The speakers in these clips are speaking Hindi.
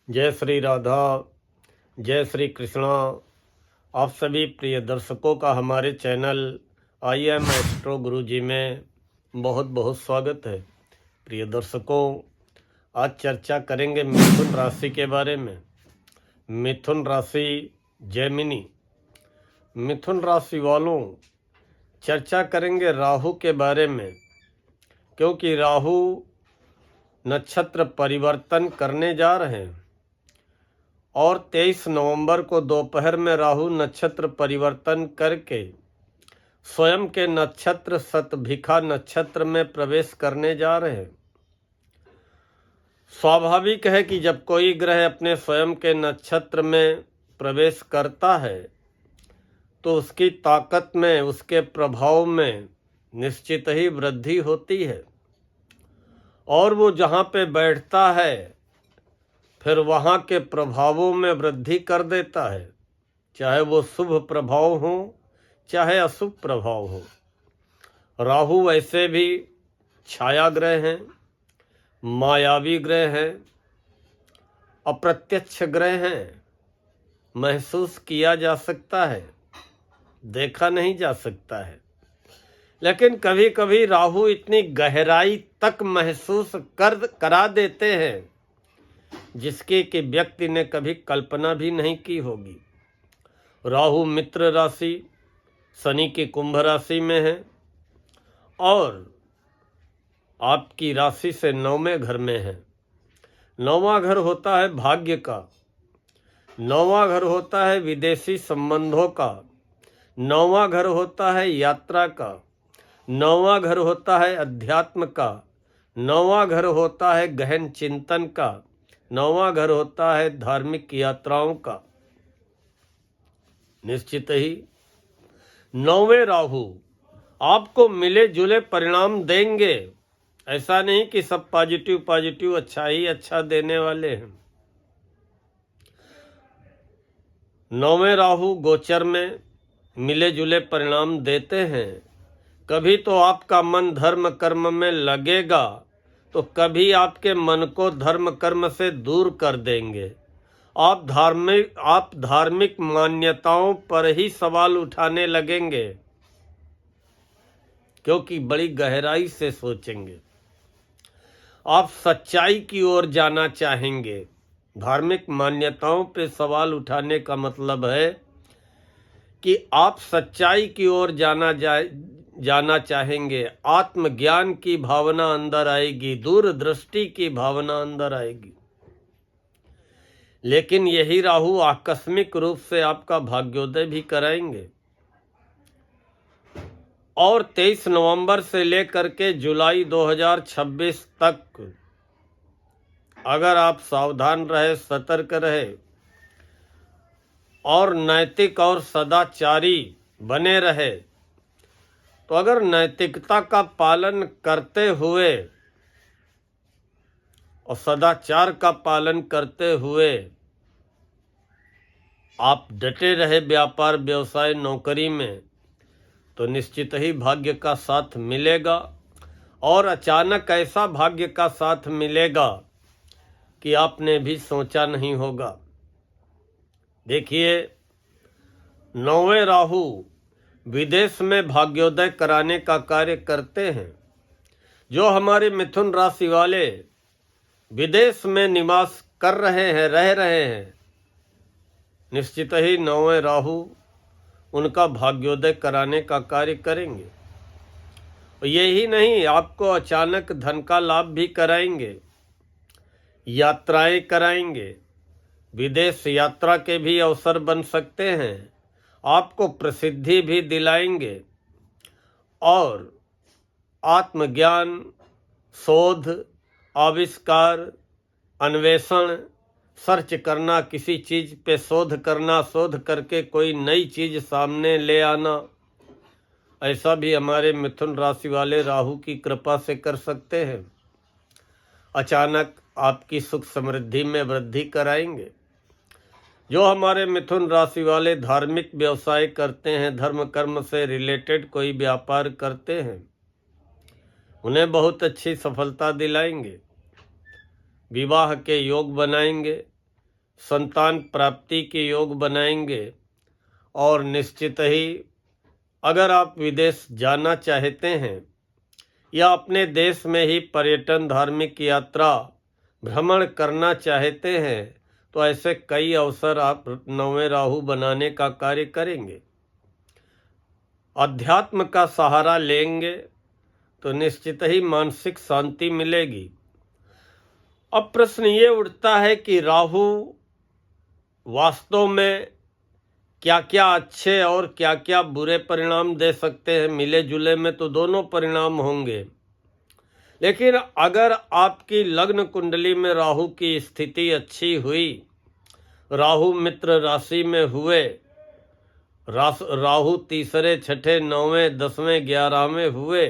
जय श्री राधा, जय श्री कृष्णा। आप सभी प्रिय दर्शकों का हमारे चैनल आई एम एस्ट्रो गुरु जी में बहुत बहुत स्वागत है। प्रिय दर्शकों, आज चर्चा करेंगे मिथुन राशि के बारे में। मिथुन राशि जेमिनी। मिथुन राशि वालों, चर्चा करेंगे राहु के बारे में, क्योंकि राहु नक्षत्र परिवर्तन करने जा रहे हैं और 23 नवंबर को दोपहर में राहु नक्षत्र परिवर्तन करके स्वयं के नक्षत्र शतभिखा नक्षत्र में प्रवेश करने जा रहे हैं। स्वाभाविक है कि जब कोई ग्रह अपने स्वयं के नक्षत्र में प्रवेश करता है तो उसकी ताकत में, उसके प्रभाव में निश्चित ही वृद्धि होती है और वो जहाँ पे बैठता है फिर वहाँ के प्रभावों में वृद्धि कर देता है, चाहे वो शुभ प्रभाव हो चाहे अशुभ प्रभाव हो। राहु वैसे भी छाया ग्रह हैं, मायावी ग्रह हैं, अप्रत्यक्ष ग्रह हैं, महसूस किया जा सकता है, देखा नहीं जा सकता है। लेकिन कभी कभी राहु इतनी गहराई तक महसूस करा देते हैं जिसकी कि व्यक्ति ने कभी कल्पना भी नहीं की होगी। राहु मित्र राशि शनि की कुंभ राशि में है और आपकी राशि से 9वें घर में है। 9वां घर होता है भाग्य का, 9वां घर होता है विदेशी संबंधों का, 9वां घर होता है यात्रा का, 9वां घर होता है अध्यात्म का, 9वां घर होता है गहन चिंतन का, 9वां घर होता है धार्मिक यात्राओं का। निश्चित ही 9वें राहु आपको मिले जुले परिणाम देंगे। ऐसा नहीं कि सब पॉजिटिव अच्छा ही अच्छा देने वाले हैं। 9वें राहु गोचर में मिले जुले परिणाम देते हैं। कभी तो आपका मन धर्म कर्म में लगेगा तो कभी आपके मन को धर्म कर्म से दूर कर देंगे। आप धार्मिक मान्यताओं पर ही सवाल उठाने लगेंगे, क्योंकि बड़ी गहराई से सोचेंगे। आप सच्चाई की ओर जाना चाहेंगे। धार्मिक मान्यताओं पे सवाल उठाने का मतलब है कि आप सच्चाई की ओर जाना चाहेंगे। आत्मज्ञान की भावना अंदर आएगी, दूरदृष्टि की भावना अंदर आएगी। लेकिन यही राहु आकस्मिक रूप से आपका भाग्योदय भी कराएंगे और 23 नवंबर से लेकर के जुलाई 2026 तक अगर आप सावधान रहे, सतर्क रहे और नैतिक और सदाचारी बने रहे, तो अगर नैतिकता का पालन करते हुए और सदाचार का पालन करते हुए आप डटे रहे व्यापार व्यवसाय नौकरी में, तो निश्चित ही भाग्य का साथ मिलेगा। और अचानक ऐसा भाग्य का साथ मिलेगा कि आपने भी सोचा नहीं होगा। देखिए, 9वें राहु विदेश में भाग्योदय कराने का कार्य करते हैं। जो हमारे मिथुन राशि वाले विदेश में निवास कर रहे हैं, रह रहे हैं, निश्चित ही 9वें राहु उनका भाग्योदय कराने का कार्य करेंगे। और यही नहीं, आपको अचानक धन का लाभ भी कराएंगे, यात्राएं कराएंगे। विदेश यात्रा के भी अवसर बन सकते हैं। आपको प्रसिद्धि भी दिलाएंगे और आत्मज्ञान, शोध, आविष्कार, अन्वेषण, सर्च करना, किसी चीज़ पे शोध करना, शोध करके कोई नई चीज़ सामने ले आना, ऐसा भी हमारे मिथुन राशि वाले राहु की कृपा से कर सकते हैं। अचानक आपकी सुख समृद्धि में वृद्धि कराएंगे। जो हमारे मिथुन राशि वाले धार्मिक व्यवसाय करते हैं, धर्म कर्म से रिलेटेड कोई व्यापार करते हैं, उन्हें बहुत अच्छी सफलता दिलाएंगे। विवाह के योग बनाएंगे, संतान प्राप्ति के योग बनाएंगे। और निश्चित ही अगर आप विदेश जाना चाहते हैं या अपने देश में ही पर्यटन, धार्मिक यात्रा, भ्रमण करना चाहते हैं तो ऐसे कई अवसर आप 9वें राहु बनाने का कार्य करेंगे। अध्यात्म का सहारा लेंगे तो निश्चित ही मानसिक शांति मिलेगी। अब प्रश्न ये उठता है कि राहु वास्तव में क्या क्या अच्छे और क्या क्या बुरे परिणाम दे सकते हैं। मिले जुले में तो दोनों परिणाम होंगे, लेकिन अगर आपकी लग्न कुंडली में राहु की स्थिति अच्छी हुई, राहु मित्र राशि में हुए, राहु तीसरे, छठे, 9वें, 10वें, 11वें हुए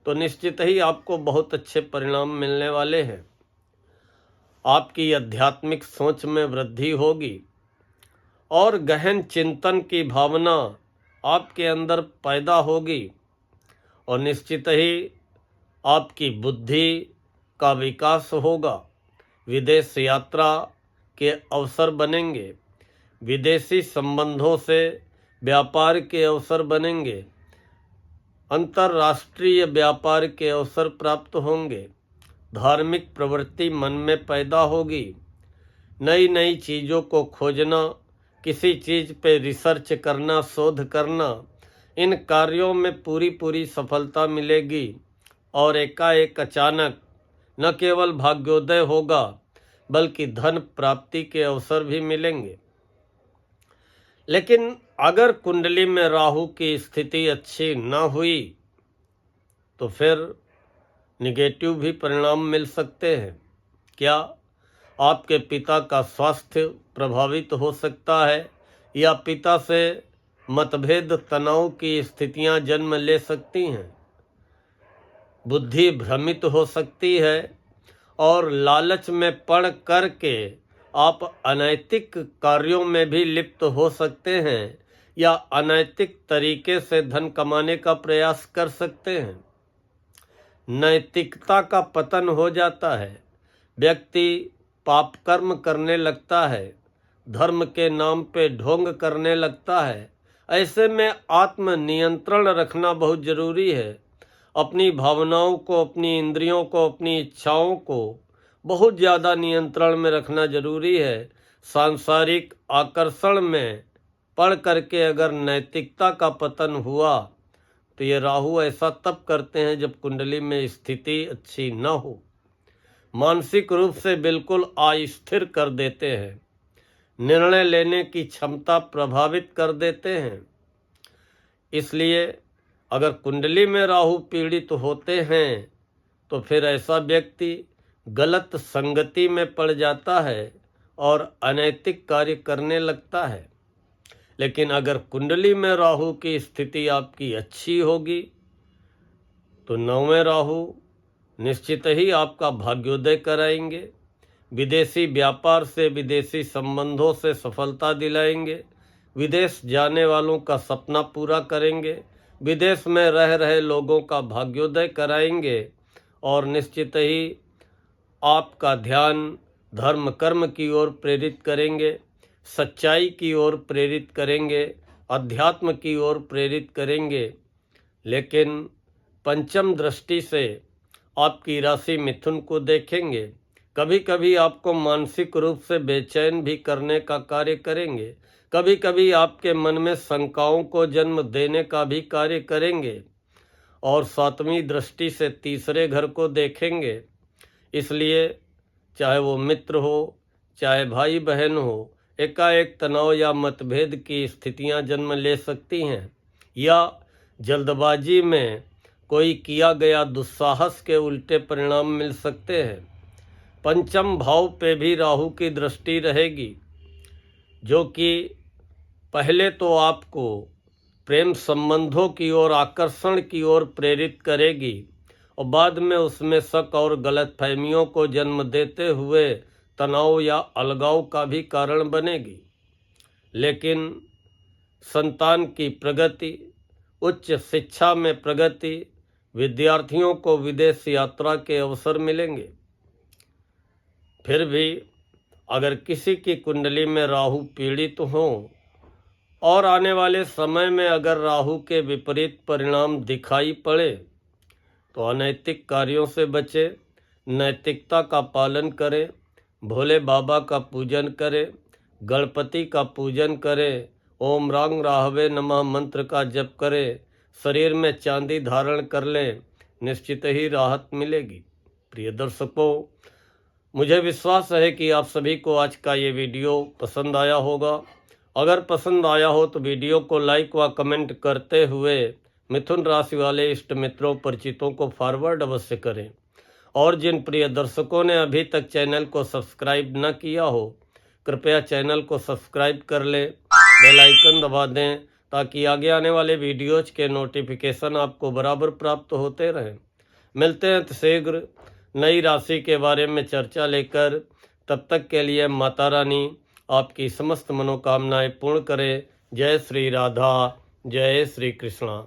तो निश्चित ही आपको बहुत अच्छे परिणाम मिलने वाले हैं। आपकी आध्यात्मिक सोच में वृद्धि होगी और गहन चिंतन की भावना आपके अंदर पैदा होगी और निश्चित ही आपकी बुद्धि का विकास होगा। विदेश यात्रा के अवसर बनेंगे, विदेशी संबंधों से व्यापार के अवसर बनेंगे, अंतर्राष्ट्रीय व्यापार के अवसर प्राप्त होंगे, धार्मिक प्रवृत्ति मन में पैदा होगी, नई नई चीज़ों को खोजना, किसी चीज़ पे रिसर्च करना, शोध करना, इन कार्यों में पूरी सफलता मिलेगी और एकाएक अचानक न केवल भाग्योदय होगा बल्कि धन प्राप्ति के अवसर भी मिलेंगे। लेकिन अगर कुंडली में राहु की स्थिति अच्छी न हुई तो फिर निगेटिव भी परिणाम मिल सकते हैं। क्या आपके पिता का स्वास्थ्य प्रभावित हो सकता है या पिता से मतभेद, तनाव की स्थितियां जन्म ले सकती हैं। बुद्धि भ्रमित हो सकती है और लालच में पड़ करके आप अनैतिक कार्यों में भी लिप्त हो सकते हैं या अनैतिक तरीके से धन कमाने का प्रयास कर सकते हैं। नैतिकता का पतन हो जाता है, व्यक्ति पाप कर्म करने लगता है, धर्म के नाम पे ढोंग करने लगता है। ऐसे में आत्म नियंत्रण रखना बहुत जरूरी है। अपनी भावनाओं को, अपनी इंद्रियों को, अपनी इच्छाओं को बहुत ज़्यादा नियंत्रण में रखना जरूरी है। सांसारिक आकर्षण में पड़ करके अगर नैतिकता का पतन हुआ तो ये राहु ऐसा तब करते हैं जब कुंडली में स्थिति अच्छी न हो। मानसिक रूप से बिल्कुल अस्थिर कर देते हैं, निर्णय लेने की क्षमता प्रभावित कर देते हैं। इसलिए अगर कुंडली में राहु पीड़ित होते हैं तो फिर ऐसा व्यक्ति गलत संगति में पड़ जाता है और अनैतिक कार्य करने लगता है। लेकिन अगर कुंडली में राहु की स्थिति आपकी अच्छी होगी तो 9वें राहु निश्चित ही आपका भाग्योदय कराएंगे, विदेशी व्यापार से, विदेशी संबंधों से सफलता दिलाएंगे, विदेश जाने वालों का सपना पूरा करेंगे, विदेश में रह रहे लोगों का भाग्योदय कराएंगे और निश्चित ही आपका ध्यान धर्म कर्म की ओर प्रेरित करेंगे, सच्चाई की ओर प्रेरित करेंगे, अध्यात्म की ओर प्रेरित करेंगे। लेकिन पंचम दृष्टि से आपकी राशि मिथुन को देखेंगे, कभी कभी आपको मानसिक रूप से बेचैन भी करने का कार्य करेंगे, कभी कभी आपके मन में शंकाओं को जन्म देने का भी कार्य करेंगे और 7वीं दृष्टि से तीसरे घर को देखेंगे। इसलिए चाहे वो मित्र हो, चाहे भाई बहन हो, एकाएक तनाव या मतभेद की स्थितियां जन्म ले सकती हैं या जल्दबाजी में कोई किया गया दुस्साहस के उल्टे परिणाम मिल सकते हैं। पंचम भाव पे भी राहु की दृष्टि रहेगी जो कि पहले तो आपको प्रेम संबंधों की ओर, आकर्षण की ओर प्रेरित करेगी और बाद में उसमें शक और गलतफहमियों को जन्म देते हुए तनाव या अलगाव का भी कारण बनेगी। लेकिन संतान की प्रगति, उच्च शिक्षा में प्रगति, विद्यार्थियों को विदेश यात्रा के अवसर मिलेंगे। फिर भी अगर किसी की कुंडली में राहु पीड़ित हो और आने वाले समय में अगर राहु के विपरीत परिणाम दिखाई पड़े तो अनैतिक कार्यों से बचे, नैतिकता का पालन करें, भोले बाबा का पूजन करें, गणपति का पूजन करें, ओम रांग राहवे नमः मंत्र का जप करें, शरीर में चांदी धारण कर लें, निश्चित ही राहत मिलेगी। प्रिय दर्शकों, मुझे विश्वास है कि आप सभी को आज का ये वीडियो पसंद आया होगा। अगर पसंद आया हो तो वीडियो को लाइक व कमेंट करते हुए मिथुन राशि वाले इष्ट मित्रों परिचितों को फॉरवर्ड अवश्य करें। और जिन प्रिय दर्शकों ने अभी तक चैनल को सब्सक्राइब न किया हो, कृपया चैनल को सब्सक्राइब कर लें, बेल आइकन दबा दें ताकि आगे आने वाले वीडियोज के नोटिफिकेशन आपको बराबर प्राप्त होते रहें। मिलते हैं शीघ्र नई राशि के बारे में चर्चा लेकर। तब तक के लिए माता रानी आपकी समस्त मनोकामनाएं पूर्ण करे। जय श्री राधा, जय श्री कृष्णा।